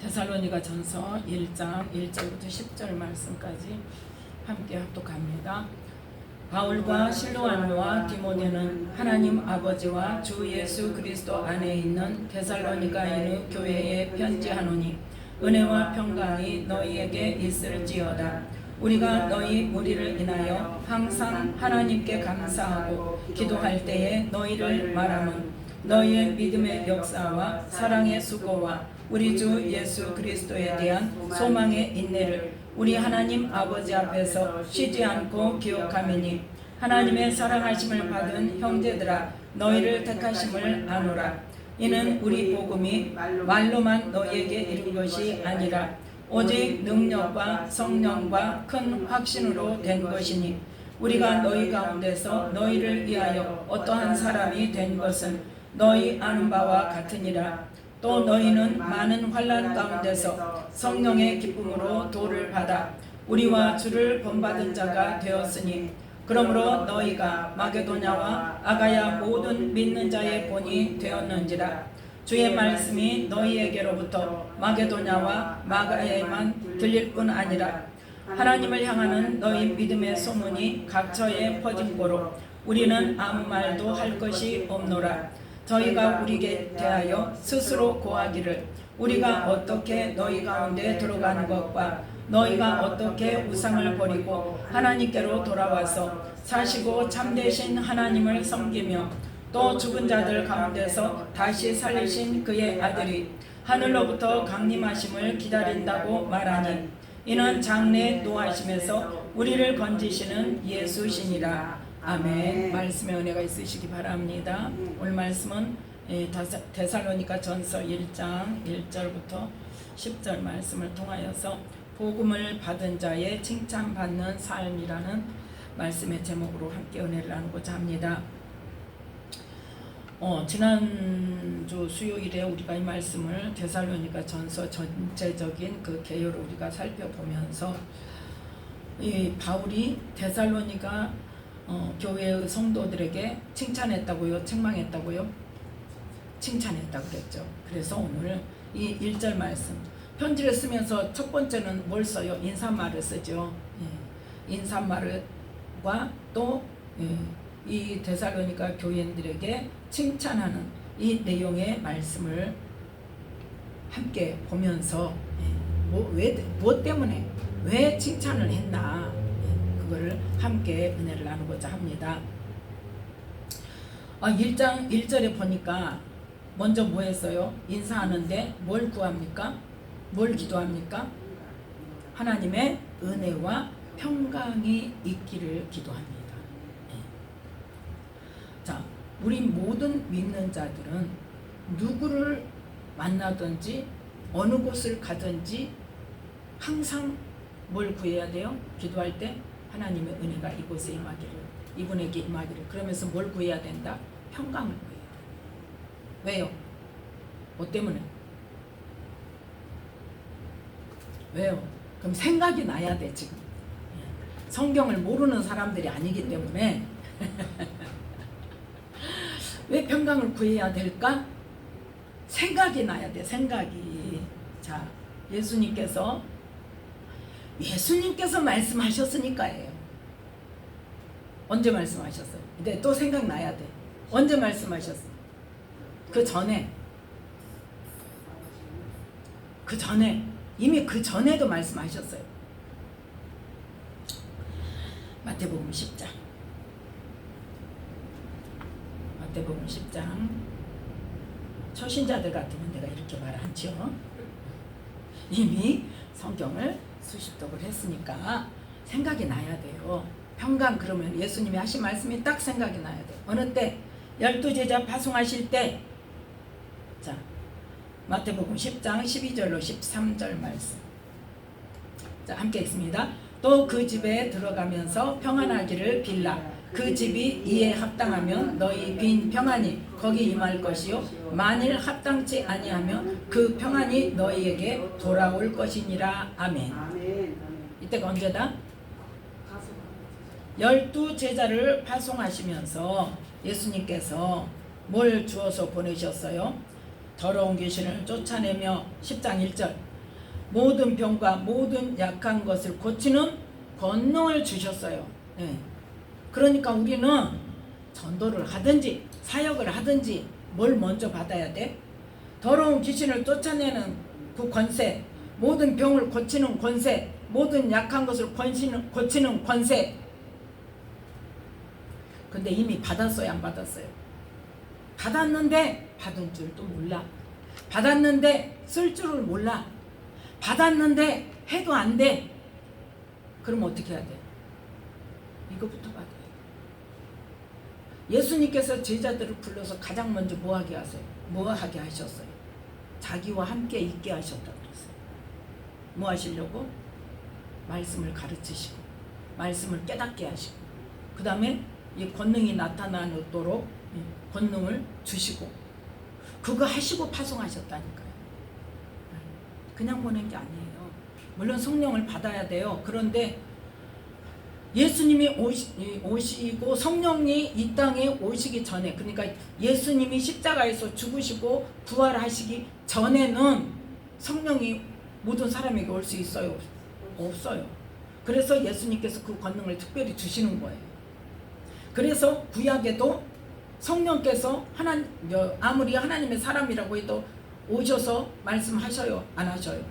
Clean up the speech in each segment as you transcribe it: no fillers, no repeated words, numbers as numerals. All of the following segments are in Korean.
데살로니가 전서 1장 1절부터 10절 말씀까지 함께 합독합니다. 바울과 실로암과 디모데는 하나님 아버지와 주 예수 그리스도 안에 있는 데살로니가 있는 교회에 편지하노니 은혜와 평강이 너희에게 있을지어다. 우리가 너희 무리를 인하여 항상 하나님께 감사하고 기도할 때에 너희를 말하면 너희의 믿음의 역사와 사랑의 수고와 우리 주 예수 그리스도에 대한 소망의 인내를 우리 하나님 아버지 앞에서 쉬지 않고 기억하매니 하나님의 사랑하심을 받은 형제들아 너희를 택하심을 아노라. 이는 우리 복음이 말로만 너희에게 이른 것이 아니라 오직 능력과 성령과 큰 확신으로 된 것이니 우리가 너희 가운데서 너희를 위하여 어떠한 사람이 된 것은 너희 아는 바와 같으니라. 또 너희는 많은 환난 가운데서 성령의 기쁨으로 도를 받아 우리와 주를 본받은 자가 되었으니 그러므로 너희가 마게도냐와 아가야 모든 믿는 자의 본이 되었는지라. 주의 말씀이 너희에게로부터 마게도냐와 마가야에만 들릴 뿐 아니라 하나님을 향하는 너희 믿음의 소문이 각처에 퍼짐고로 우리는 아무 말도 할 것이 없노라. 저희가 우리에게 대하여 스스로 고하기를 우리가 어떻게 너희 가운데 들어가는 것과 너희가 어떻게 우상을 버리고 하나님께로 돌아와서 사시고 참되신 하나님을 섬기며 또 죽은 자들 가운데서 다시 살리신 그의 아들이 하늘로부터 강림하심을 기다린다고 말하니 이는 장래 노하심에서 우리를 건지시는 예수시니라. 아멘. 말씀의 은혜가 있으시기 바랍니다. 오늘 말씀은 데살로니가 전서 1장 1절부터 10절 말씀을 통하여서 복음을 받은 자의 칭찬받는 삶이라는 말씀의 제목으로 함께 은혜를 나누고자 합니다. 지난주 수요일에 우리가 이 말씀을 데살로니가 전서 전체적인 그 개요를 우리가 살펴보면서 이 바울이 데살로니가 교회의 성도들에게 칭찬했다고요? 책망했다고요? 칭찬했다고 그랬죠. 그래서 오늘 이 1절 말씀 편지를 쓰면서 첫 번째는 뭘 써요? 인사말을 쓰죠. 인사말과 또 이 데살로니가 교인들에게 칭찬하는 이 내용의 말씀을 함께 보면서 무엇 때문에 왜 칭찬을 했나 그거를 함께 은혜를 나누고자 합니다. 1장 1절에 보니까 먼저 뭐 했어요? 인사하는데 뭘 구합니까? 뭘 기도합니까? 하나님의 은혜와 평강이 있기를 기도합니다. 자, 우리 모든 믿는 자들은 누구를 만나든지 어느 곳을 가든지 항상 뭘 구해야 돼요? 기도할 때 하나님의 은혜가 이곳에 임하기를, 이분에게 임하기를. 그러면서 뭘 구해야 된다? 평강을 구해야 돼. 왜요? 뭐 때문에? 왜요? 그럼 생각이 나야 돼. 지금 성경을 모르는 사람들이 아니기 때문에 왜 평강을 구해야 될까? 생각이 나야 돼. 생각이. 자, 예수님께서 말씀하셨으니까예요. 언제 말씀하셨어요? 근데 또 생각나야 돼. 언제 말씀하셨어? 그 전에 이미 그 전에도 말씀하셨어요. 마태복음 10장 초신자들 같으면 내가 이렇게 말 안 지요. 이미 성경을 수십 독을 했으니까 생각이 나야 돼요. 평강 그러면 예수님이 하신 말씀이 딱 생각이 나야 돼. 어느 때? 12제자 파송하실 때. 자, 마태복음 10장 12절로 13절 말씀. 자, 함께 읽습니다. 또 그 집에 들어가면서 평안하기를 빌라. 그 집이 이에 합당하면 너희 빈 평안이 거기 임할 것이요 만일 합당치 아니하면 그 평안이 너희에게 돌아올 것이니라. 아멘. 이때가 언제다? 12제자를 파송하시면서 예수님께서 뭘 주어서 보내셨어요? 더러운 귀신을 쫓아내며 10장 1절 모든 병과 모든 약한 것을 고치는 권능을 주셨어요. 네. 그러니까 우리는 전도를 하든지 사역을 하든지 뭘 먼저 받아야 돼? 더러운 귀신을 쫓아내는 그 권세, 모든 병을 고치는 권세, 모든 약한 것을 고치는 권세. 근데 이미 받았어요, 안 받았어요? 받았는데 받은 줄도 몰라. 받았는데 쓸 줄을 몰라. 받았는데 해도 안 돼. 그럼 어떻게 해야 돼? 이거부터 받아야 돼. 예수님께서 제자들을 불러서 가장 먼저 뭐 하게 하세요? 뭐 하게 하셨어요? 자기와 함께 있게 하셨다고 그랬어요. 뭐 하시려고? 말씀을 가르치시고 말씀을 깨닫게 하시고 그 다음에 이 권능이 나타나도록 권능을 주시고 그거 하시고 파송하셨다니까요. 그냥 보낸 게 아니에요. 물론 성령을 받아야 돼요. 그런데 예수님이 오시고 성령이 이 땅에 오시기 전에, 그러니까 예수님이 십자가에서 죽으시고 부활하시기 전에는 성령이 모든 사람에게 올 수 있어요? 없어요. 그래서 예수님께서 그 권능을 특별히 주시는 거예요. 그래서 구약에도 성령께서 아무리 하나님의 사람이라고 해도 오셔서 말씀하셔요? 안 하셔요?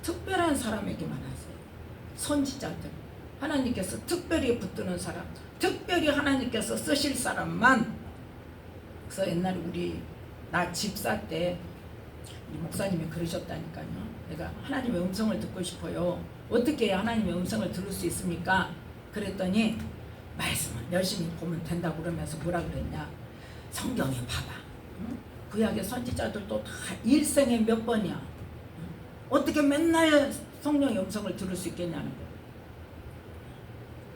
특별한 사람에게만 하세요. 선지자들, 하나님께서 특별히 붙드는 사람, 특별히 하나님께서 쓰실 사람만. 그래서 옛날에 나 집 살 때 목사님이 그러셨다니까요. 내가 하나님의 음성을 듣고 싶어요. 어떻게 해야 하나님의 음성을 들을 수 있습니까? 그랬더니 말씀을 열심히 보면 된다고 그러면서 뭐라 그랬냐? 성경에 봐봐. 응? 구약의 선지자들도 다 일생에 몇 번이야. 응? 어떻게 맨날 성령의 음성을 들을 수 있겠냐는 거예요.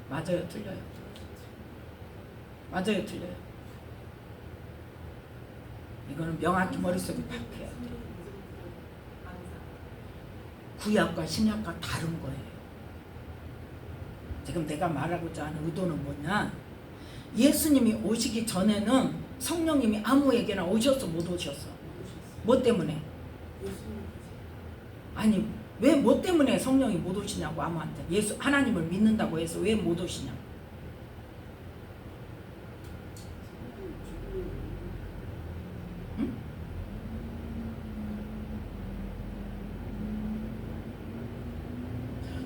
맞아요, 틀려요? 맞아요, 틀려요? 이거는 명확히 머릿속에 박혀야 돼. 구약과 신약과 다른 거예요. 지금 내가 말하고자 하는 의도는 뭐냐? 예수님이 오시기 전에는 성령님이 아무에게나 오셨어, 못 오셨어? 뭐 때문에? 아니, 왜 뭐 때문에 성령이 못 오시냐고, 아무한테. 하나님을 믿는다고 해서 왜 못 오시냐고. 응?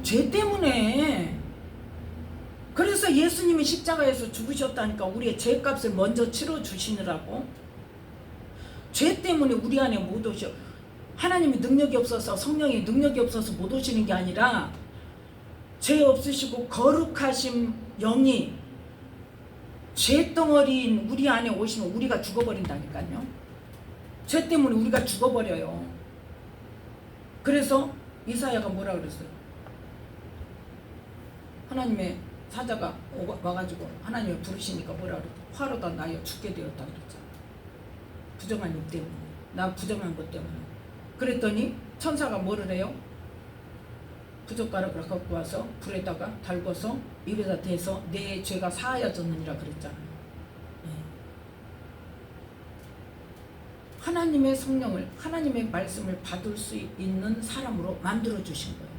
죄 때문에. 그래서 예수님이 십자가에서 죽으셨다니까. 우리의 죄값을 먼저 치러주시느라고. 죄 때문에 우리 안에 못 오셔. 하나님이 능력이 없어서, 성령이 능력이 없어서 못 오시는 게 아니라 죄 없으시고 거룩하신 영이 죄덩어리인 우리 안에 오시면 우리가 죽어버린다니까요. 죄 때문에 우리가 죽어버려요. 그래서 이사야가 뭐라 그랬어요? 하나님의 사자가 와가지고 하나님을 부르시니까 뭐라 그랬어? 화로다 나여 죽게 되었다 그랬잖아. 부정한 일 때문에, 나 부정한 것 때문에. 그랬더니 천사가 뭐를 해요? 부젓가락을 갖고 와서 불에다가 달궈서 입에다 대서 내 죄가 사하여졌느니라 그랬잖아요. 네. 하나님의 성령을, 하나님의 말씀을 받을 수 있는 사람으로 만들어 주신 거예요.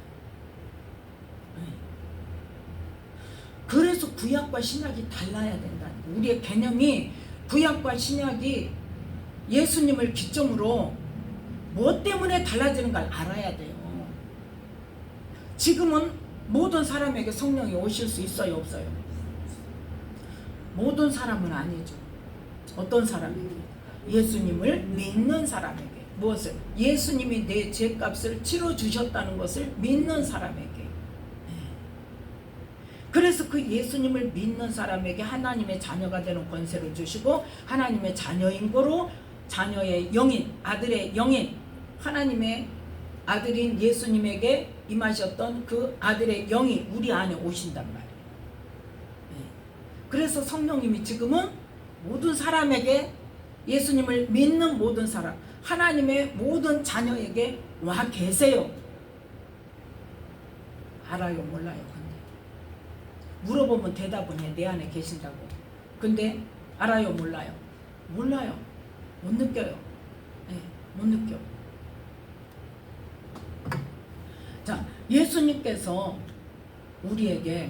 네. 그래서 구약과 신약이 달라야 된다는 거예요. 우리의 개념이 구약과 신약이 예수님을 기점으로 뭐 때문에 달라지는 걸 알아야 돼요. 지금은 모든 사람에게 성령이 오실 수 있어요, 없어요? 모든 사람은 아니죠. 어떤 사람에게? 예수님을 믿는 사람에게. 무엇을? 예수님이 내 죄값을 치러주셨다는 것을 믿는 사람에게. 그래서 그 예수님을 믿는 사람에게 하나님의 자녀가 되는 권세를 주시고, 하나님의 자녀인 거로 자녀의 영인, 아들의 영인, 하나님의 아들인 예수님에게 임하셨던 그 아들의 영이 우리 안에 오신단 말이에요. 그래서 성령님이 지금은 모든 사람에게, 예수님을 믿는 모든 사람, 하나님의 모든 자녀에게 와 계세요. 알아요, 몰라요? 근데 물어보면 대답은 해. 내 안에 계신다고. 근데 알아요, 몰라요? 몰라요. 못 느껴요. 못 느껴. 예수님께서 우리에게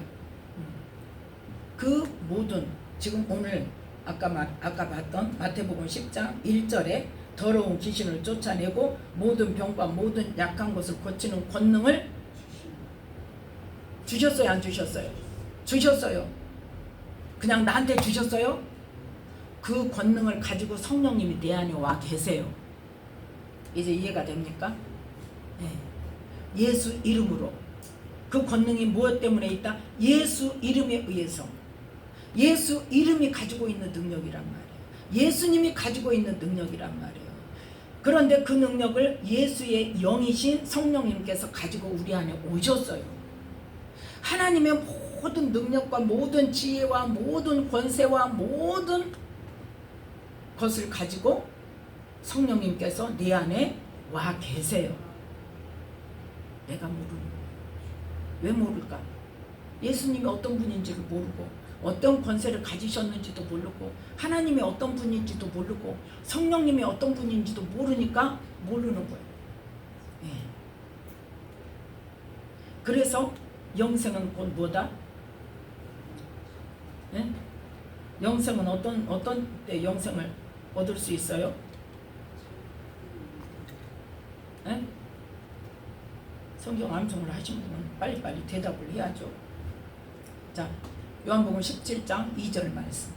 그 모든 지금 오늘 아까 봤던 마태복음 10장 1절에 더러운 귀신을 쫓아내고 모든 병과 모든 약한 것을 고치는 권능을 주셨어요, 안 주셨어요? 주셨어요. 그냥 나한테 주셨어요? 그 권능을 가지고 성령님이 내 안에 와 계세요. 이제 이해가 됩니까? 네. 예수 이름으로. 그 권능이 무엇 때문에 있다? 예수 이름에 의해서. 예수 이름이 가지고 있는 능력이란 말이에요. 예수님이 가지고 있는 능력이란 말이에요. 그런데 그 능력을 예수의 영이신 성령님께서 가지고 우리 안에 오셨어요. 하나님의 모든 능력과 모든 지혜와 모든 권세와 모든 것을 가지고 성령님께서 내 안에 와 계세요. 내가 모르는 거예요. 왜 모를까? 예수님이 어떤 분인지를 모르고 어떤 권세를 가지셨는지도 모르고 하나님이 어떤 분인지도 모르고 성령님이 어떤 분인지도 모르니까 모르는 거예요. 예. 그래서 영생은 곧 뭐다? 예? 영생은 어떤 때 영생을 얻을 수 있어요? 예? 성경 암송을 하신 분은 빨리빨리 대답을 해야죠. 자, 요한복음 17장 2절 말씀.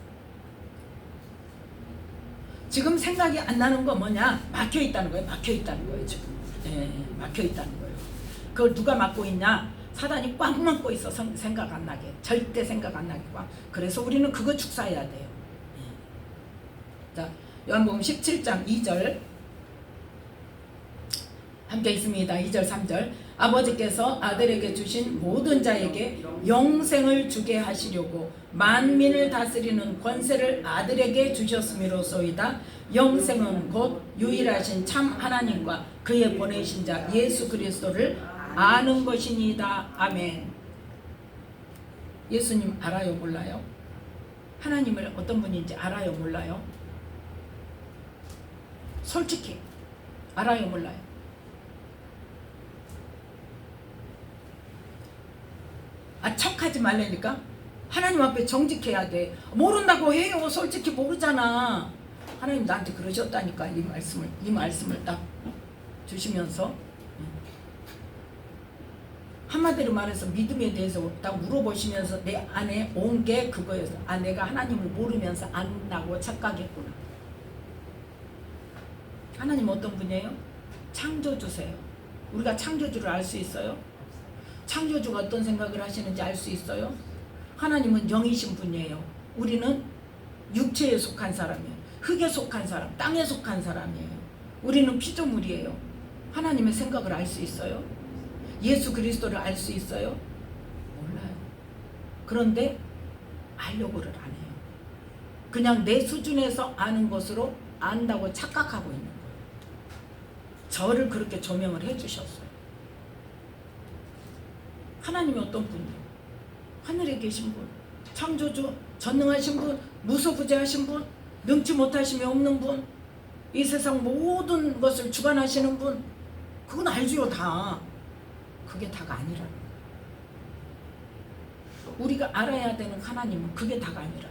지금 생각이 안 나는 거 뭐냐? 막혀 있다는 거예요. 막혀 있다는 거예요. 지금. 예, 막혀 있다는 거예요. 그걸 누가 막고 있냐? 사단이 꽉 막고 있어. 생각 안 나게. 절대 생각 안 나게 꽉. 그래서 우리는 그거 축사해야 돼요. 예. 자, 요한복음 17장 2절 함께 있습니다. 2절 3절. 아버지께서 아들에게 주신 모든 자에게 영생을 주게 하시려고 만민을 다스리는 권세를 아들에게 주셨음이로소이다. 영생은 곧 유일하신 참 하나님과 그의 보내신 자 예수 그리스도를 아는 것이니이다. 아멘. 예수님 알아요, 몰라요? 하나님을 어떤 분인지 알아요, 몰라요? 솔직히 알아요, 몰라요? 척하지 말라니까. 하나님 앞에 정직해야 돼. 모른다고 해요. 솔직히 모르잖아. 하나님 나한테 그러셨다니까. 이 말씀을 딱 주시면서 한마디로 말해서 믿음에 대해서 딱 물어보시면서 내 안에 온 게 그거였어. 내가 하나님을 모르면서 안다고 착각했구나. 하나님 어떤 분이에요? 창조주세요. 우리가 창조주를 알 수 있어요? 창조주가 어떤 생각을 하시는지 알 수 있어요? 하나님은 영이신 분이에요. 우리는 육체에 속한 사람이에요. 흙에 속한 사람, 땅에 속한 사람이에요. 우리는 피조물이에요. 하나님의 생각을 알 수 있어요? 예수 그리스도를 알 수 있어요? 몰라요. 그런데 알려고를 안 해요. 그냥 내 수준에서 아는 것으로 안다고 착각하고 있는 거예요. 저를 그렇게 조명을 해주셨어요. 하나님이 어떤 분이에요? 하늘에 계신 분, 창조주, 전능하신 분, 무소부재하신 분, 능치 못하심이 없는 분, 이 세상 모든 것을 주관하시는 분, 그건 알지요 다. 그게 다가 아니라는 거예요. 우리가 알아야 되는 하나님은 그게 다가 아니라.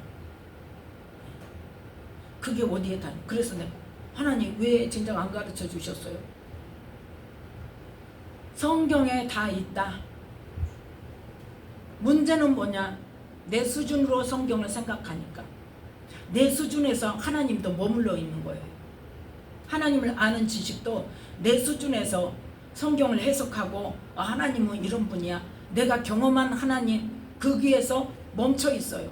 그게 어디에 다? 그래서 내가 하나님 왜 진작 안 가르쳐 주셨어요? 성경에 다 있다. 문제는 뭐냐? 내 수준으로 성경을 생각하니까 내 수준에서 하나님도 머물러 있는 거예요. 하나님을 아는 지식도 내 수준에서 성경을 해석하고 하나님은 이런 분이야. 내가 경험한 하나님 거기에서 멈춰 있어요.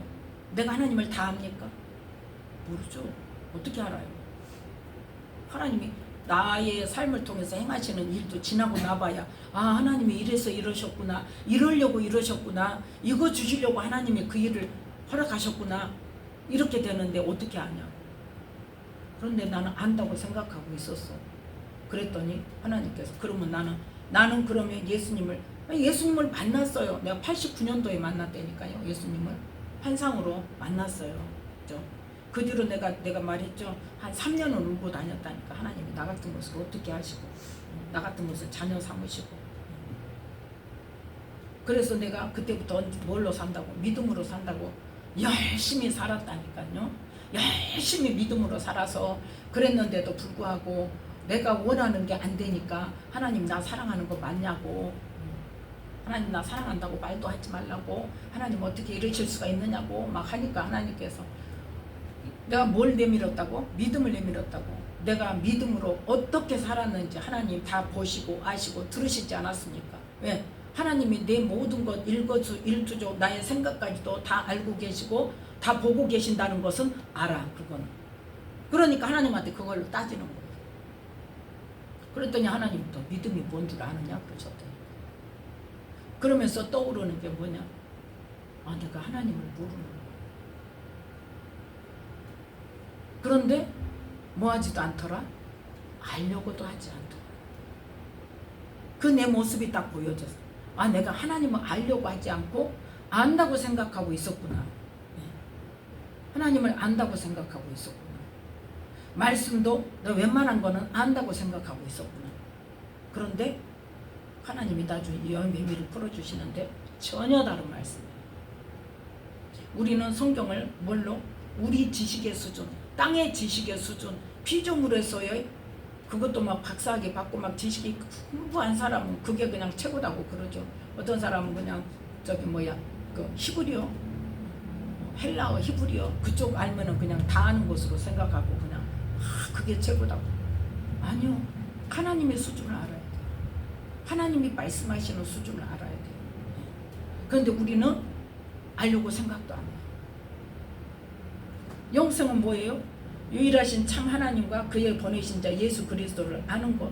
내가 하나님을 다 압니까? 모르죠. 어떻게 알아요? 하나님이 나의 삶을 통해서 행하시는 일도 지나고 나봐야 하나님이 이래서 이러셨구나, 이러려고 이러셨구나, 이거 주시려고 하나님이 그 일을 허락하셨구나, 이렇게 되는데 어떻게 아냐? 그런데 나는 안다고 생각하고 있었어. 그랬더니 하나님께서 그러면 나는 그러면 예수님을 만났어요. 내가 89년도에 만났다니까요. 예수님을 환상으로 만났어요. 그죠? 그 뒤로 내가 말했죠. 한 3년을 울고 다녔다니까. 하나님이 나 같은 것을 어떻게 하시고 나 같은 것을 자녀 삼으시고 그래서 내가 그때부터 뭘로 산다고? 믿음으로 산다고 열심히 살았다니까요. 열심히 믿음으로 살아서 그랬는데도 불구하고 내가 원하는 게 안 되니까 하나님 나 사랑하는 거 맞냐고, 하나님 나 사랑한다고 말도 하지 말라고, 하나님 어떻게 이러실 수가 있느냐고 막 하니까 하나님께서 내가 뭘 내밀었다고? 믿음을 내밀었다고. 내가 믿음으로 어떻게 살았는지 하나님 다 보시고 아시고 들으시지 않았습니까? 왜? 하나님이 내 모든 것 일거일투족 나의 생각까지도 다 알고 계시고 다 보고 계신다는 것은 알아. 그거는. 그러니까 하나님한테 그걸로 따지는 거예요. 그랬더니 하나님도 믿음이 뭔 줄 아느냐 그러셨더니. 그러면서 떠오르는 게 뭐냐? 아, 내가 하나님을 모르는 거야. 그런데 뭐하지도 않더라? 알려고도 하지 않더라. 그 내 모습이 딱 보여졌어. 아, 내가 하나님을 알려고 하지 않고 안다고 생각하고 있었구나. 하나님을 안다고 생각하고 있었구나. 말씀도 나 웬만한 거는 안다고 생각하고 있었구나. 그런데 하나님이 나중에 이 열매미를 풀어주시는데 전혀 다른 말씀이에요. 우리는 성경을 뭘로? 우리 지식의 수준, 땅의 지식의 수준, 피조물에서의 그것도 막 박사학위 받고 막 지식이 풍부한 사람은 그게 그냥 최고다고 그러죠. 어떤 사람은 그냥 저기 뭐야 그 히브리어, 헬라어, 히브리어 그쪽 알면은 그냥 다 아는 것으로 생각하고 그냥 그게 최고다고. 아니요. 하나님의 수준을 알아야 돼요. 하나님이 말씀하시는 수준을 알아야 돼요. 그런데 우리는 알려고 생각도 안 해요. 영생은 뭐예요? 유일하신 참 하나님과 그의 보내신 자 예수 그리스도를 아는 것.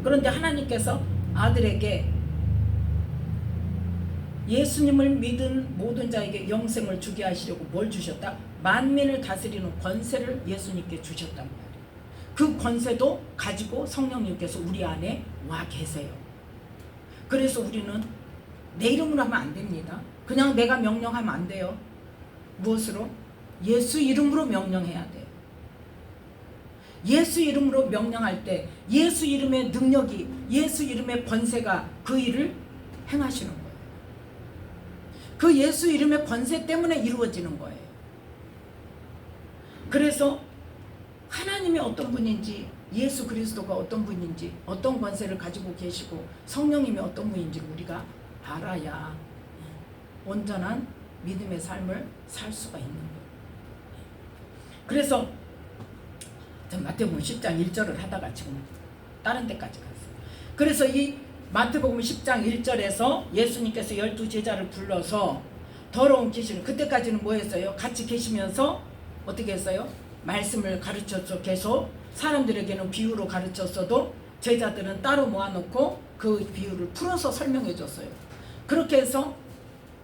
그런데 하나님께서 아들에게 예수님을 믿은 모든 자에게 영생을 주게 하시려고 뭘 주셨다? 만민을 다스리는 권세를 예수님께 주셨단 말이에요. 그 권세도 가지고 성령님께서 우리 안에 와 계세요. 그래서 우리는 내 이름으로 하면 안 됩니다. 그냥 내가 명령하면 안 돼요. 무엇으로? 예수 이름으로 명령해야 돼요. 예수 이름으로 명령할 때 예수 이름의 능력이, 예수 이름의 권세가 그 일을 행하시는 거예요. 그 예수 이름의 권세 때문에 이루어지는 거예요. 그래서 하나님이 어떤 분인지, 예수 그리스도가 어떤 분인지, 어떤 권세를 가지고 계시고 성령님이 어떤 분인지 우리가 알아야 온전한 믿음의 삶을 살 수가 있는 거예요. 그래서 마태복음 10장 1절을 하다가 지금 다른 데까지 갔어요. 그래서 이 마태복음 10장 1절에서 예수님께서 12제자를 불러서 더러운 귀신을, 그때까지는 뭐 했어요? 같이 계시면서 어떻게 했어요? 말씀을 가르쳤죠. 계속 사람들에게는 비유로 가르쳤어도 제자들은 따로 모아놓고 그 비유를 풀어서 설명해 줬어요. 그렇게 해서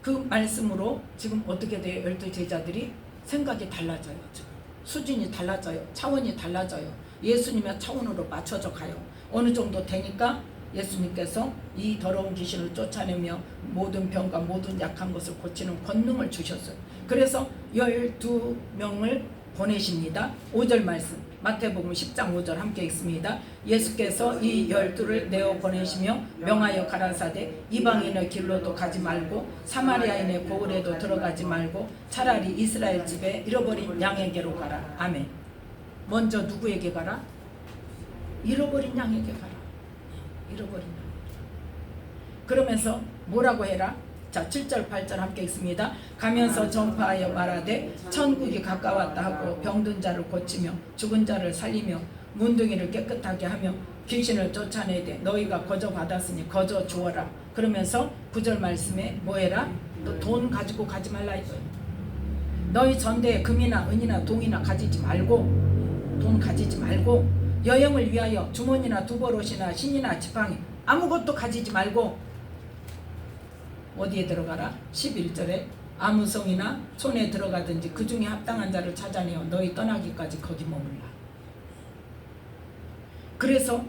그 말씀으로 지금 어떻게 돼요? 12제자들이 생각이 달라져요. 지금 수준이 달라져요. 차원이 달라져요. 예수님의 차원으로 맞춰져 가요. 어느 정도 되니까 예수님께서 이 더러운 귀신을 쫓아내며 모든 병과 모든 약한 것을 고치는 권능을 주셨어요. 그래서 12명을 보내십니다. 5절 말씀 마태복음 10장 5절 함께 읽습니다. 예수께서 이 12를 내어 보내시며 명하여 가라사대 이방인의 길로도 가지 말고 사마리아인의 고을에도 들어가지 말고 차라리 이스라엘 집에 잃어버린 양에게로 가라. 아멘. 먼저 누구에게 가라? 잃어버린 양에게 가라. 잃어버린 양. 그러면서 뭐라고 해라? 자, 7절 8절 함께 읽습니다. 가면서 전파하여 말하되 천국이 가까웠다 하고 병든 자를 고치며 죽은 자를 살리며 문둥이를 깨끗하게 하며 귀신을 쫓아내되 너희가 거저 받았으니 거저 주어라. 그러면서 9절 말씀에 뭐해라? 너 돈 가지고 가지 말라 이거예요. 너희 전대에 금이나 은이나 동이나 가지지 말고, 돈 가지지 말고, 여행을 위하여 주머니나 두벌옷이나 신이나 지팡이 아무것도 가지지 말고 어디에 들어가라? 11절에 아무 성이나 촌에 들어가든지 그 중에 합당한 자를 찾아내어 너희 떠나기까지 거기 머물라. 그래서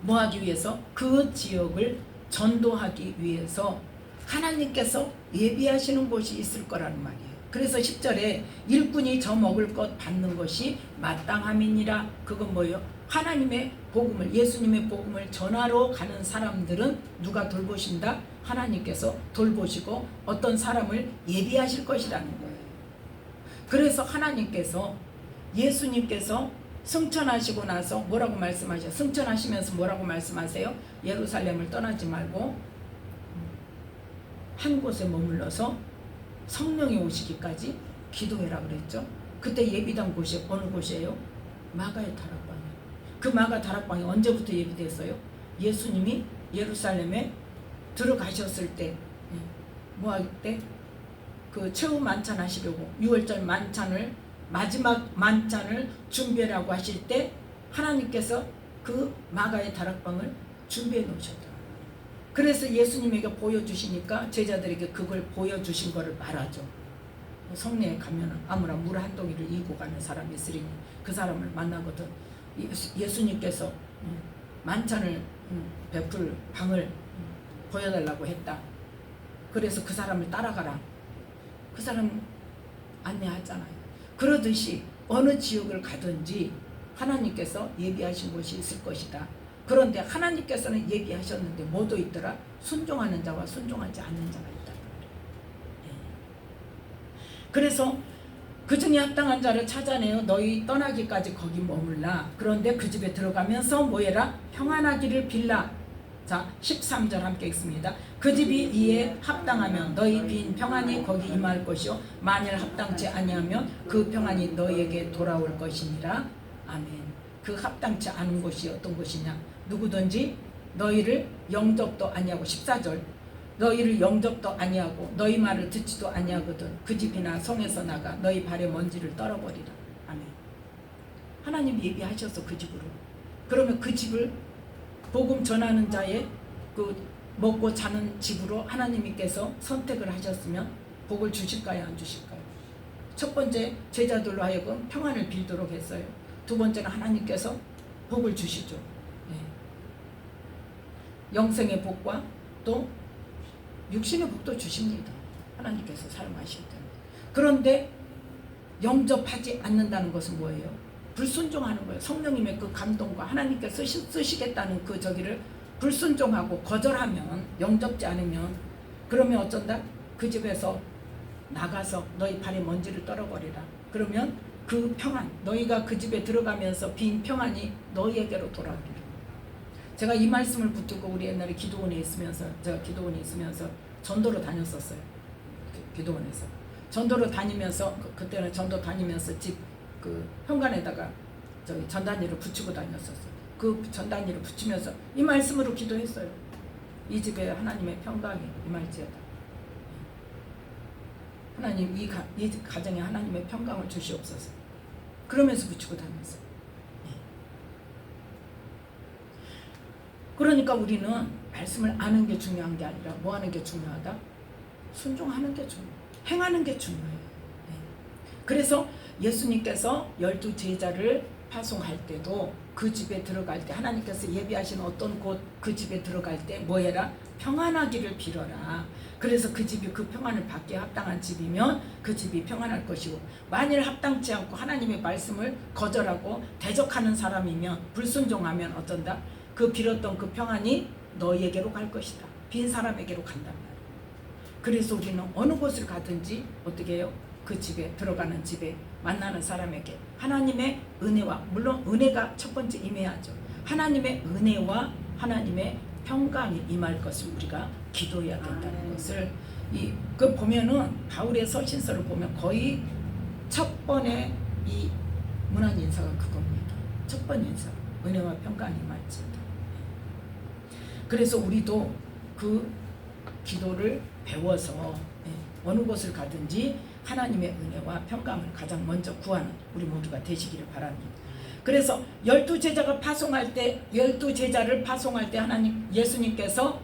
뭐 하기 위해서? 그 지역을 전도하기 위해서 하나님께서 예비하시는 곳이 있을 거라는 말이에요. 그래서 10절에 일꾼이 저 먹을 것 받는 것이 마땅함이니라. 그건 뭐예요? 하나님의 복음을, 예수님의 복음을 전하러 가는 사람들은 누가 돌보신다? 하나님께서 돌보시고 어떤 사람을 예비하실 것이라는 거예요. 그래서 하나님께서 예수님께서 승천하시고 나서 뭐라고 말씀하셔요? 승천하시면서 뭐라고 말씀하세요? 예루살렘을 떠나지 말고 한 곳에 머물러서 성령이 오시기까지 기도해라 그랬죠. 그때 예비된 곳이 어느 곳이에요? 마가의 다락방이에요. 그 마가 다락방이 언제부터 예비됐어요? 예수님이 예루살렘에 들어가셨을 때, 뭐 할 때? 그 최후 만찬 하시려고 6월절 만찬을 마지막 만찬을 준비하라고 하실 때 하나님께서 그 마가의 다락방을 준비해 놓으셨다. 그래서 예수님에게 보여주시니까 제자들에게 그걸 보여주신 거를 말하죠. 성내에 가면 아무나 물 한 동이를 이고 가는 사람이 있으리니 그 사람을 만나거든 예수님께서 만찬을 베풀 방을 보여달라고 했다. 그래서 그 사람을 따라가라. 그 사람 안내하잖아요. 그러듯이 어느 지역을 가든지 하나님께서 예비하신 곳이 있을 것이다. 그런데 하나님께서는 예비하셨는데 뭐도 있더라? 순종하는 자와 순종하지 않는 자가 있다. 그래서 그 중에 합당한 자를 찾아내어 너희 떠나기까지 거기 머물라. 그런데 그 집에 들어가면서 뭐해라? 평안하기를 빌라. 자, 13절 함께 읽습니다. 그 집이 이에 합당하면 너희 빈 평안이 거기 임할 것이요 만일 합당치 아니하면 그 평안이 너희에게 돌아올 것이니라. 아멘. 그 합당치 않은 곳이 어떤 곳이냐? 누구든지 너희를 영접도 아니하고 14절 너희를 영접도 아니하고 너희 말을 듣지도 아니하거든 그 집이나 성에서 나가 너희 발에 먼지를 떨어버리라. 아멘. 하나님 예비하셔서 그 집으로. 그러면 그 집을 복음 전하는 자의 그 먹고 자는 집으로 하나님께서 선택을 하셨으면 복을 주실까요? 안 주실까요? 첫 번째 제자들로 하여금 평안을 빌도록 했어요. 두 번째는 하나님께서 복을 주시죠. 네. 영생의 복과 또 육신의 복도 주십니다. 하나님께서 사용하실 때. 그런데 영접하지 않는다는 것은 뭐예요? 불순종하는 거예요. 성령님의 그 감동과 하나님께 쓰시겠다는 그 저기를 불순종하고 거절하면, 영접지 않으면, 그러면 어쩐다? 그 집에서 나가서 너희 발에 먼지를 떨어버리라. 그러면 그 평안, 너희가 그 집에 들어가면서 빈 평안이 너희에게로 돌아오리라. 제가 이 말씀을 붙들고 우리 옛날에 기도원에 있으면서, 제가 기도원에 있으면서 전도로 다녔었어요. 기도원에서. 전도로 다니면서, 그때는 전도 다니면서 집 그 현관에다가 저기 전단지를 붙이고 다녔었어요. 그 전단지를 붙이면서 이 말씀으로 기도했어요. 이 집에 하나님의 평강이 임할지어다. 하나님 이 가정에 하나님의 평강을 주시옵소서. 그러면서 붙이고 다녔어요. 그러니까 우리는 말씀을 아는 게 중요한 게 아니라 뭐 하는 게 중요하다? 순종하는 게 중요해요. 행하는 게 중요해요. 그래서 예수님께서 12 제자를 파송할 때도 그 집에 들어갈 때 하나님께서 예비하신 어떤 곳 그 집에 들어갈 때 뭐 해라? 평안하기를 빌어라. 그래서 그 집이 그 평안을 받기에 합당한 집이면 그 집이 평안할 것이고 만일 합당치 않고 하나님의 말씀을 거절하고 대적하는 사람이면 불순종하면 어쩐다? 그 빌었던 그 평안이 너희에게로 갈 것이다. 빈 사람에게로 간단 말이에요. 그래서 우리는 어느 곳을 가든지 어떻게 해요? 그 집에 들어가는 집에 만나는 사람에게 하나님의 은혜와 물론 은혜가 첫 번째 임해야죠. 하나님의 은혜와 하나님의 평강이 임할 것을 우리가 기도해야 된다는 것을 그 보면은 바울의 서신서를 보면 거의 첫 번에 이 문안 인사가 그겁니다. 첫 번 인사 은혜와 평강이 임할지어다. 그래서 우리도 그 기도를 배워서 어느 곳을 가든지 하나님의 은혜와 평강을 가장 먼저 구하는 우리 모두가 되시기를 바랍니다. 그래서 12 제자가 파송할 때 12 제자를 파송할 때 하나님 예수님께서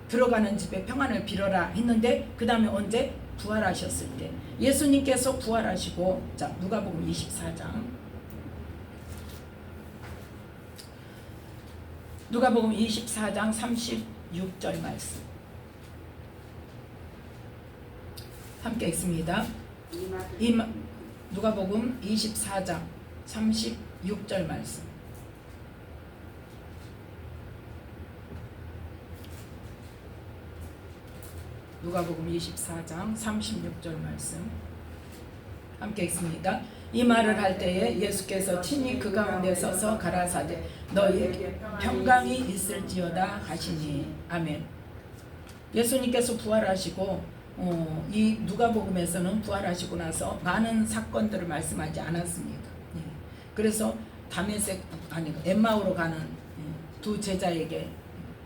들어가는 집에 평안을 빌어라 했는데 그 다음에 언제? 부활하셨을 때 예수님께서 부활하시고 자 누가복음 24장 누가복음 24장 36절 말씀 함께 읽습니다. 누가복음 24장 36절 말씀. 누가복음 24장 36절 말씀 함께 읽습니다. 이 말을 할 때에 예수께서 친히 그 가운데 서서 가라사대 너희에게 평강이 있을지어다 하시니. 아멘. 예수님께서 부활하시고 이 누가복음에서는 부활하시고 나서 많은 사건들을 말씀하지 않았습니다. 그래서 엠마오로 가는 두 제자에게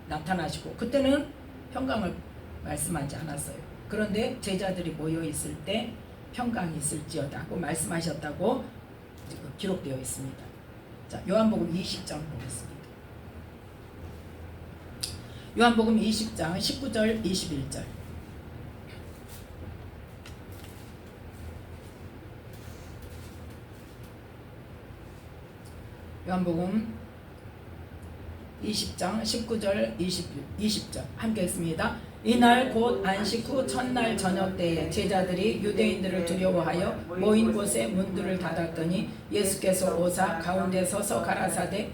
나타나시고 그때는 평강을 말씀하지 않았어요. 그런데 제자들이 모여 있을 때 평강이 있을지어다 하고 말씀하셨다고 기록되어 있습니다. 자, 요한복음 20장 보겠습니다. 요한복음 20장 19절 21절. 요한복음 20장 19절 20절 함께 읽습니다. 이날 곧 안식 후 첫날 저녁 때에 제자들이 유대인들을 두려워하여 모인 곳에 문들을 닫았더니 예수께서 오사 가운데 서서 가라사대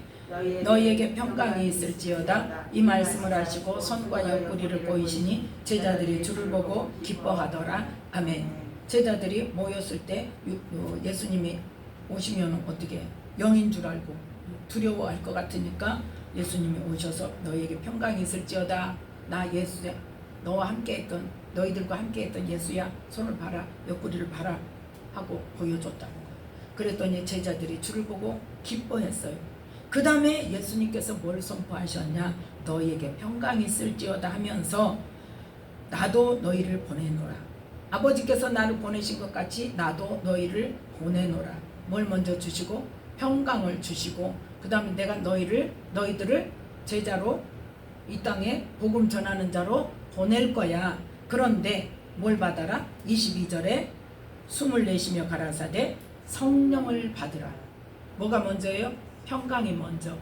너희에게 평강이 있을지어다. 이 말씀을 하시고 손과 옆구리를 보이시니 제자들이 주를 보고 기뻐하더라. 아멘. 제자들이 모였을 때 예수님이 오시면 어떻게 영인 줄 알고 두려워할 것 같으니까 예수님이 오셔서 너희에게 평강이 있을지어다. 나 예수야. 너와 함께했던 너희들과 함께했던 예수야. 손을 봐라. 옆구리를 봐라 하고 보여줬다는 거예요. 그랬더니 제자들이 주를 보고 기뻐했어요. 그 다음에 예수님께서 뭘 선포하셨냐. 너희에게 평강이 있을지어다 하면서 나도 너희를 보내노라. 아버지께서 나를 보내신 것 같이 나도 너희를 보내노라. 뭘 먼저 주시고 평강을 주시고 그 다음에 내가 너희들을 제자로 이 땅에 복음 전하는 자로 보낼 거야. 그런데 뭘 받아라? 22절에 숨을 내쉬며 가라사대 성령을 받으라. 뭐가 먼저예요? 평강이 먼저.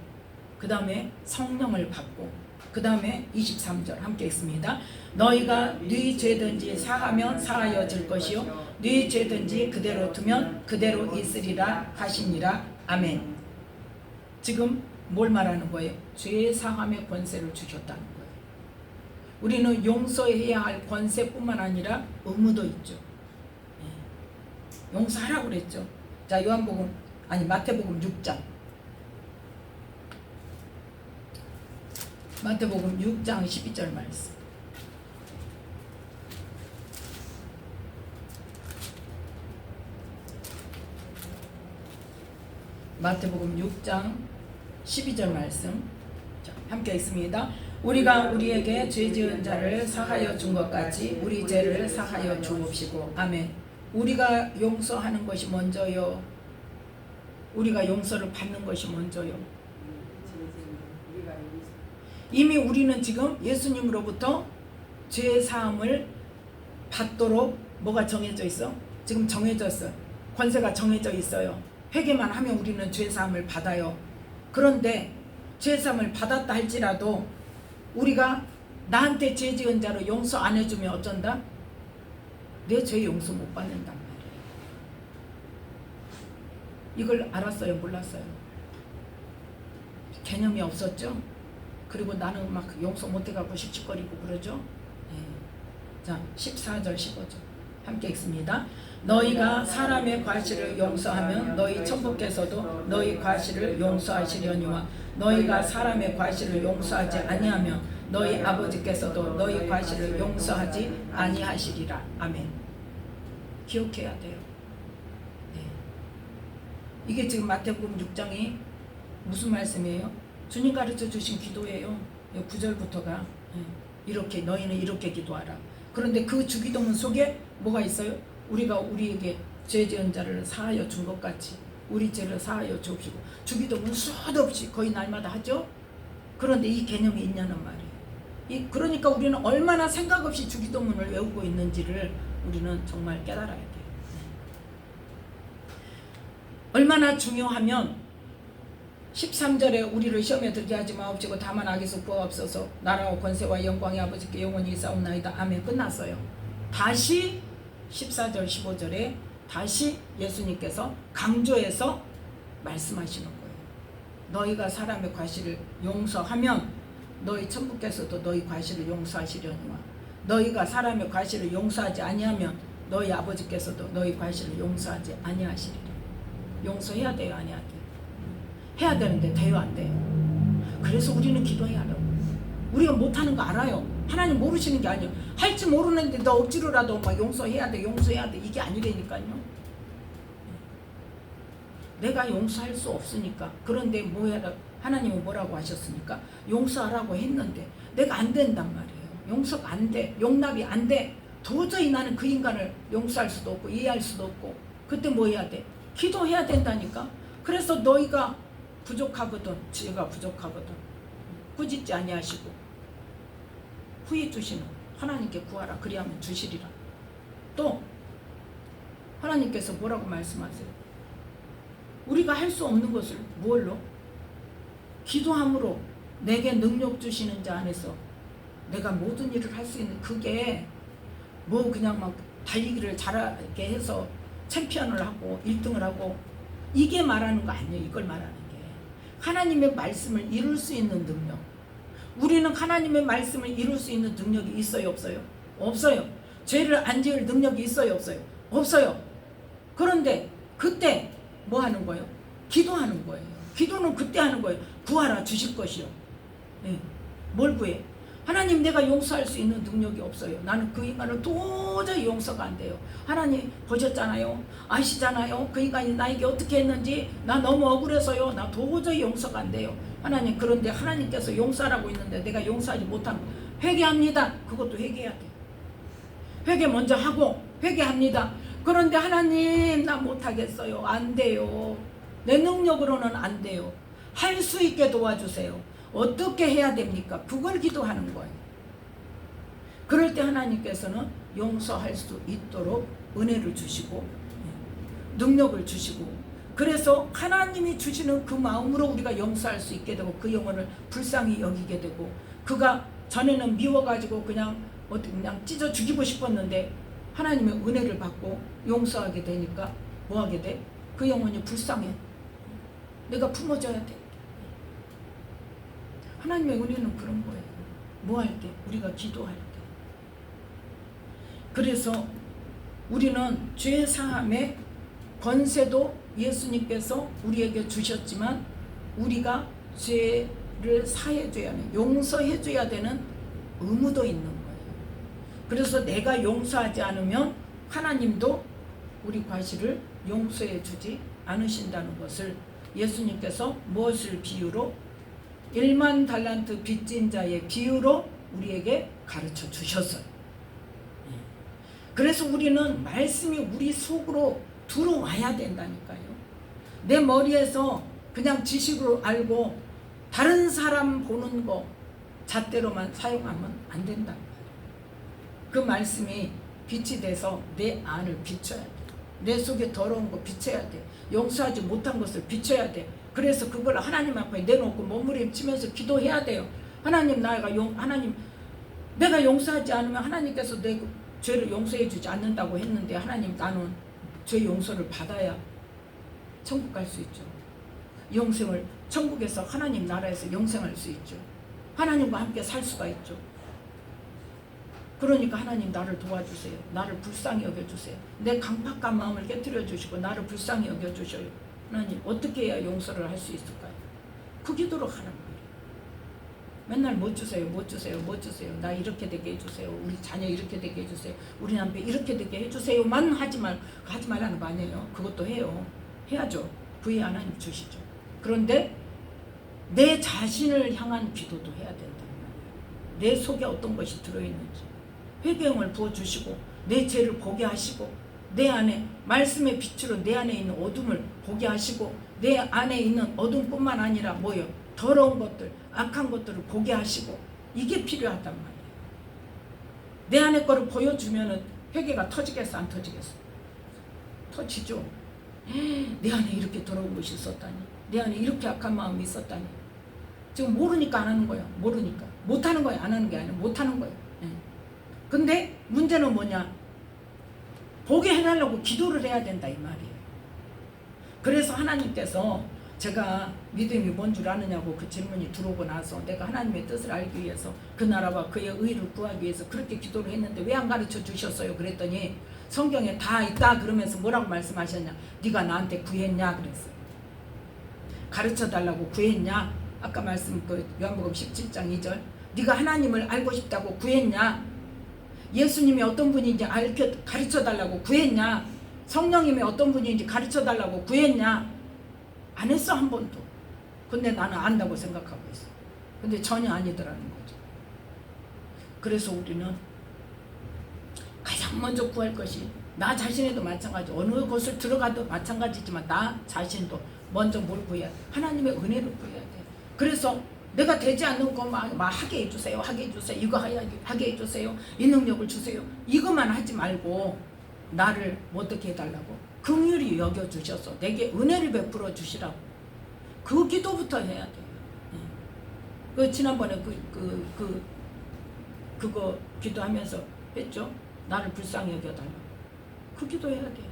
그 다음에 성령을 받고 그 다음에 23절 함께 읽습니다. 너희가 네 죄든지 사하면 사하여질 것이요 네 죄든지 그대로 두면 그대로 있으리라 하시니라. 아멘. 지금 뭘 말하는 거예요? 죄 사함의 권세를 주셨다는 거예요. 우리는 용서해야 할 권세뿐만 아니라 의무도 있죠. 용서하라고 그랬죠. 자, 마태복음 6장. 마태복음 6장 12절 말씀. 마태복음 6장 12절 말씀. 자, 함께 읽습니다. 우리가 우리에게 죄 지은 자를 사하여 준 것 같이 우리 죄를 사하여 주옵시고. 아멘. 우리가 용서하는 것이 먼저요. 우리가 용서를 받는 것이 먼저요. 이미 우리는 지금 예수님으로부터 죄 사함을 받도록 뭐가 정해져 있어? 지금 정해져 있어요. 권세가 정해져 있어요. 회개만 하면 우리는 죄 사함을 받아요. 그런데 죄 사함을 받았다 할지라도 우리가 나한테 죄 지은 자로 용서 안 해주면 어쩐다? 내 죄 용서 못 받는단 말이에요. 이걸 알았어요? 몰랐어요? 개념이 없었죠? 그리고 나는 막 용서 못 해가고 씩씩거리고 그러죠? 자, 14절 15절 함께 읽습니다. 너희가 사람의 과실을 용서하면 너희 천부께서도 너희 과실을 용서하시려니와 너희가 사람의 과실을 용서하지 아니하면 너희 아버지께서도 너희 과실을 용서하지 아니하시리라. 아멘. 기억해야 돼요. 이게 지금 마태복음 6장이 무슨 말씀이에요? 주님 가르쳐 주신 기도예요. 9절부터가 이렇게 너희는 이렇게 기도하라. 그런데 그 주기도문 속에 뭐가 있어요? 우리가 우리에게 죄 지은 자를 사하여 준 것 같이 우리 죄를 사하여 주옵시고. 주기도문 수도 없이 거의 날마다 하죠. 그런데 이 개념이 있냐는 말이에요. 그러니까 우리는 얼마나 생각 없이 주기도문을 외우고 있는지를 우리는 정말 깨달아야 돼요. 얼마나 중요하면 13절에 우리를 시험에 들게 하지 마옵시고 다만 악에서 구하옵소서. 나라와 권세와 영광이 아버지께 영원히 있사옵나이다. 아멘. 끝났어요. 다시 14절 15절에 다시 예수님께서 강조해서 말씀하시는 거예요. 너희가 사람의 과실을 용서하면 너희 천부께서도 너희 과실을 용서하시려니와 너희가 사람의 과실을 용서하지 아니하면 너희 아버지께서도 너희 과실을 용서하지 아니하시리라. 용서해야 돼요, 아니야 돼요? 해야 되는데 돼요, 안 돼요? 그래서 우리는 기도해야 돼요. 우리가 못하는 거 알아요. 하나님 모르시는 게 아니에요. 할지 모르는데 너 억지로라도 막 용서해야 돼, 용서해야 돼. 이게 아니라니까요. 내가 용서할 수 없으니까. 그런데 뭐야, 하나님은 뭐라고 하셨으니까 용서하라고 했는데 내가 안 된단 말이에요. 용서가 안 돼. 용납이 안 돼. 도저히 나는 그 인간을 용서할 수도 없고 이해할 수도 없고. 그때 뭐 해야 돼? 기도해야 된다니까. 그래서 너희가 부족하거든, 지혜가 부족하거든, 꾸짖지 아니하시고 후히 주시는 하나님께 구하라. 그리하면 주시리라. 또 하나님께서 뭐라고 말씀하세요? 우리가 할 수 없는 것을 무엇로? 기도함으로 내게 능력 주시는 자 안에서 내가 모든 일을 할 수 있는, 그게 뭐 그냥 막 달리기를 잘하게 해서 챔피언을 하고 1등을 하고 이게 말하는 거 아니에요. 이걸 말하는 게 하나님의 말씀을 이룰 수 있는 능력. 우리는 하나님의 말씀을 이룰 수 있는 능력이 있어요, 없어요? 없어요. 죄를 안 지을 능력이 있어요, 없어요? 없어요. 그런데 그때 뭐 하는 거예요? 기도하는 거예요. 기도는 그때 하는 거예요. 구하라 주실 것이요. 네. 뭘 구해? 하나님, 내가 용서할 수 있는 능력이 없어요. 나는 그 인간을 도저히 용서가 안 돼요. 하나님 보셨잖아요. 아시잖아요. 그 인간이 나에게 어떻게 했는지. 나 너무 억울해서요. 나 도저히 용서가 안 돼요. 하나님, 그런데 하나님께서 용서하라고 있는데 내가 용서하지 못한 거. 회개합니다. 그것도 회개해야 돼. 회개 먼저 하고 회개합니다. 그런데 하나님, 나 못하겠어요. 안 돼요. 내 능력으로는 안 돼요. 할 수 있게 도와주세요. 어떻게 해야 됩니까? 그걸 기도하는 거예요. 그럴 때 하나님께서는 용서할 수 있도록 은혜를 주시고 능력을 주시고, 그래서 하나님이 주시는 그 마음으로 우리가 용서할 수 있게 되고 그 영혼을 불쌍히 여기게 되고, 그가 전에는 미워가지고 그냥 찢어 죽이고 싶었는데 하나님의 은혜를 받고 용서하게 되니까 뭐 하게 돼? 그 영혼이 불쌍해. 내가 품어줘야 돼. 하나님의 은혜는 그런 거예요. 뭐 할 때? 우리가 기도할 때. 그래서 우리는 죄 사함의 권세도 예수님께서 우리에게 주셨지만 우리가 죄를 사해줘야 하는, 용서해줘야 되는 의무도 있는 거예요. 그래서 내가 용서하지 않으면 하나님도 우리 과실을 용서해 주지 않으신다는 것을 예수님께서 무엇을 비유로? 1만 달란트 빚진 자의 비유로 우리에게 가르쳐 주셨어요. 그래서 우리는 말씀이 우리 속으로 들어와야 된다니까요. 내 머리에서 그냥 지식으로 알고 다른 사람 보는 거 잣대로만 사용하면 안 된다. 그 말씀이 빛이 돼서 내 안을 비춰야 돼. 내 속에 더러운 거 비춰야 돼. 용서하지 못한 것을 비춰야 돼. 그래서 그걸 하나님 앞에 내놓고 몸부림치면서 기도해야 돼요. 하나님, 하나님, 내가 용서하지 않으면 하나님께서 내 죄를 용서해 주지 않는다고 했는데, 하나님, 나는 죄 용서를 받아야 천국 갈 수 있죠. 영생을, 천국에서 하나님 나라에서 영생할 수 있죠. 하나님과 함께 살 수가 있죠. 그러니까 하나님, 나를 도와주세요. 나를 불쌍히 여겨주세요. 내 강팍한 마음을 깨트려 주시고 나를 불쌍히 여겨주셔요. 하나님, 어떻게 해야 용서를 할 수 있을까요? 그 기도로 하는 거예요. 맨날 못 주세요, 못 주세요, 못 주세요. 나 이렇게 되게 해주세요. 우리 자녀 이렇게 되게 해주세요. 우리 남편 이렇게 되게 해주세요만 하지 말라는 거 아니에요. 그것도 해요. 해야죠. 그에 하나님 주시죠. 그런데 내 자신을 향한 기도도 해야 된다. 내 속에 어떤 것이 들어있는지 회개형을 부어주시고 내 죄를 보게 하시고, 내 안에 말씀의 빛으로 내 안에 있는 어둠을 보게 하시고, 내 안에 있는 어둠뿐만 아니라 뭐요? 더러운 것들, 악한 것들을 보게 하시고, 이게 필요하단 말이에요. 내 안에 거를 보여주면은 회개가 터지겠어, 안 터지겠어? 터지죠. 내 안에 이렇게 더러운 것이 있었다니, 내 안에 이렇게 악한 마음이 있었다니. 지금 모르니까 안 하는 거예요. 모르니까. 못하는 거예요. 안 하는 게 아니라 못하는 거예요. 근데 문제는 뭐냐? 보게 해달라고 기도를 해야 된다 이 말이에요. 그래서 하나님께서 제가 믿음이 뭔 줄 아느냐고 그 질문이 들어오고 나서 내가 하나님의 뜻을 알기 위해서 그 나라와 그의 의를 구하기 위해서 그렇게 기도를 했는데 왜 안 가르쳐 주셨어요? 그랬더니 성경에 다 있다 그러면서 뭐라고 말씀하셨냐? 네가 나한테 구했냐 그랬어요. 가르쳐 달라고 구했냐? 아까 말씀 그 요한복음 17장 2절 네가 하나님을 알고 싶다고 구했냐? 예수님이 어떤 분인지 가르쳐 달라고 구했냐? 성령님이 어떤 분인지 가르쳐 달라고 구했냐? 안 했어 한 번도. 근데 나는 안다고 생각하고 있어. 근데 전혀 아니더라는 거죠. 그래서 우리는 가장 먼저 구할 것이 나 자신에도 마찬가지 어느 곳을 들어가도 마찬가지지만 나 자신도 먼저 뭘 구해야 돼? 하나님의 은혜를 구해야 돼. 그래서 내가 되지 않는 것만 하게 해주세요. 하게 해주세요. 이거 하게 해주세요. 이 능력을 주세요. 이것만 하지 말고 나를 어떻게 해달라고? 긍휼히 여겨주셔서 내게 은혜를 베풀어 주시라고. 그 기도부터 해야 돼요. 그 지난번에 그거 기도하면서 했죠. 나를 불쌍히 여겨달라고. 그 기도해야 돼.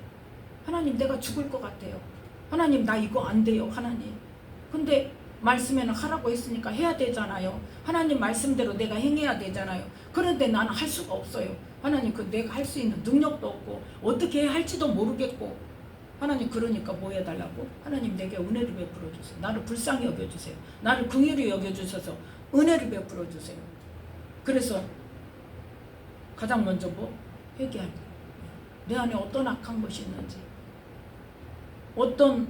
하나님 내가 죽을 것 같아요. 하나님 나 이거 안 돼요. 하나님. 근데 말씀에는 하라고 했으니까 해야 되잖아요. 하나님 말씀대로 내가 행해야 되잖아요. 그런데 나는 할 수가 없어요. 하나님 그 내가 할 수 있는 능력도 없고 어떻게 해야 할지도 모르겠고 하나님 그러니까 뭐 해달라고? 하나님 내게 은혜를 베풀어 주세요. 나를 불쌍히 여겨주세요. 나를 긍휼히 여겨주셔서 은혜를 베풀어 주세요. 그래서 가장 먼저 뭐? 회개할 거예요. 내 안에 어떤 악한 것이 있는지 어떤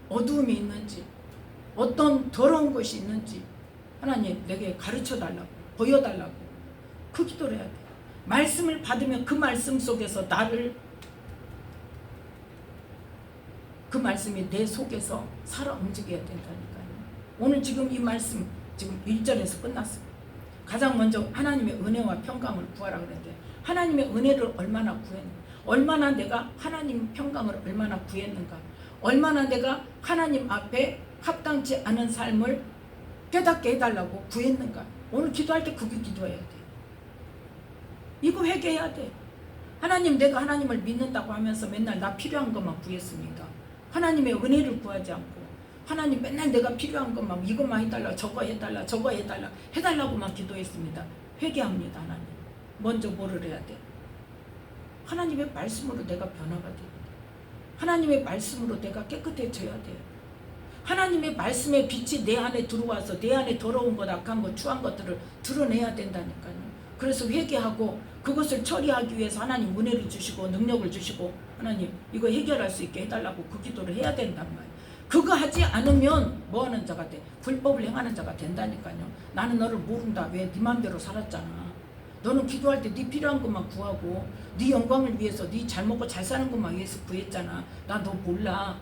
어두움이 있는지 어떤 더러운 것이 있는지 하나님 내게 가르쳐달라고 보여달라고 그 기도를 해야 돼요. 말씀을 받으면 그 말씀 속에서 나를 그 말씀이 내 속에서 살아 움직여야 된다니까요. 오늘 지금 이 말씀 지금 1절에서 끝났어요. 가장 먼저 하나님의 은혜와 평강을 구하라 그랬는데 하나님의 은혜를 얼마나 구했는가, 얼마나 내가 하나님 평강을 얼마나 구했는가, 얼마나 내가 하나님 앞에 합당치 않은 삶을 깨닫게 해달라고 구했는가. 오늘 기도할 때 그게 기도해야 돼. 이거 회개해야 돼. 하나님 내가 하나님을 믿는다고 하면서 맨날 나 필요한 것만 구했습니다. 하나님의 은혜를 구하지 않고 하나님 맨날 내가 필요한 것만 이것만 해달라 저거 해달라 저거 해달라 해달라고만 기도했습니다. 회개합니다. 하나님 먼저 뭐를 해야 돼? 하나님의 말씀으로 내가 변화가 돼야 돼. 하나님의 말씀으로 내가 깨끗해져야 돼. 하나님의 말씀의 빛이 내 안에 들어와서 내 안에 더러운 것 악한 것 추한 것들을 드러내야 된다니까요. 그래서 회개하고 그것을 처리하기 위해서 하나님 은혜를 주시고 능력을 주시고 하나님 이거 해결할 수 있게 해달라고 그 기도를 해야 된단 말이에요. 그거 하지 않으면 뭐하는 자가 돼? 불법을 행하는 자가 된다니까요. 나는 너를 모른다. 왜? 네 맘대로 살았잖아. 너는 기도할 때 네 필요한 것만 구하고 네 영광을 위해서 네 잘 먹고 잘 사는 것만 위해서 구했잖아. 나 너 몰라.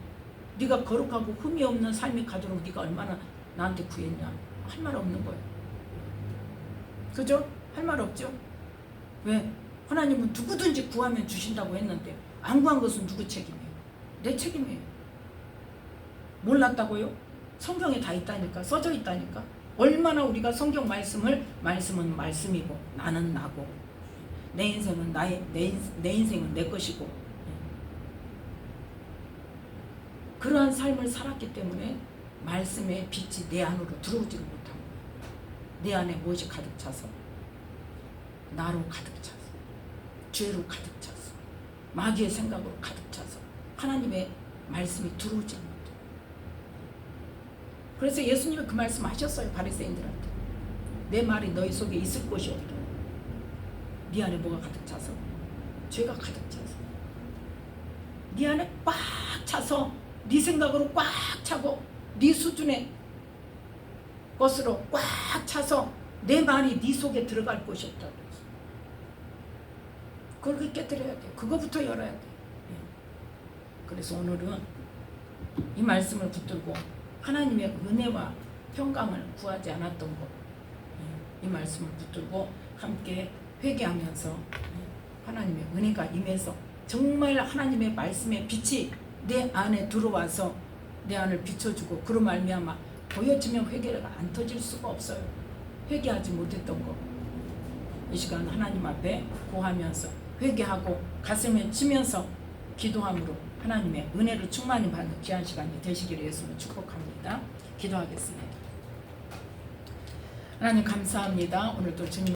네가 거룩하고 흠이 없는 삶이 가도록 네가 얼마나 나한테 구했냐. 할 말 없는 거예요. 그죠? 할 말 없죠? 왜? 하나님은 누구든지 구하면 주신다고 했는데 안 구한 것은 누구 책임이에요? 내 책임이에요. 몰랐다고요? 성경에 다 있다니까. 써져 있다니까. 얼마나 우리가 성경 말씀은 말씀이고 나는 나고 내 인생은 내 인생은 내 것이고 그러한 삶을 살았기 때문에 말씀의 빛이 내 안으로 들어오지를 못하고 내 안에 무엇이 가득 차서 나로 가득 차서 죄로 가득 차서 마귀의 생각으로 가득 차서 하나님의 말씀이 들어오지 못해. 그래서 예수님이 그 말씀 하셨어요. 바리새인들한테. 내 말이 너희 속에 있을 것이 없다. 네 안에 뭐가 가득 차서? 죄가 가득 차서 네 안에 꽉 차서 네 생각으로 꽉 차고 네 수준의 것으로 꽉 차서 내 말이 네 속에 들어갈 곳이 없다. 그걸 깨뜨려야 돼. 그거부터 열어야 돼. 그래서 오늘은 이 말씀을 붙들고 하나님의 은혜와 평강을 구하지 않았던 것, 이 말씀을 붙들고 함께 회개하면서 하나님의 은혜가 임해서 정말 하나님의 말씀의 빛이 내 안에 들어와서 내 안을 비춰주고 그로 말미암아 보여지면 회개가 안 터질 수가 없어요. 회개하지 못했던 것, 이 시간 하나님 앞에 고하면서 회개하고 가슴에 치면서 기도함으로 하나님의 은혜로 충만히 받는 귀한 시간이 되시기를 예수님 축복합니다. 기도하겠습니다. 하나님 감사합니다. 오늘도 주님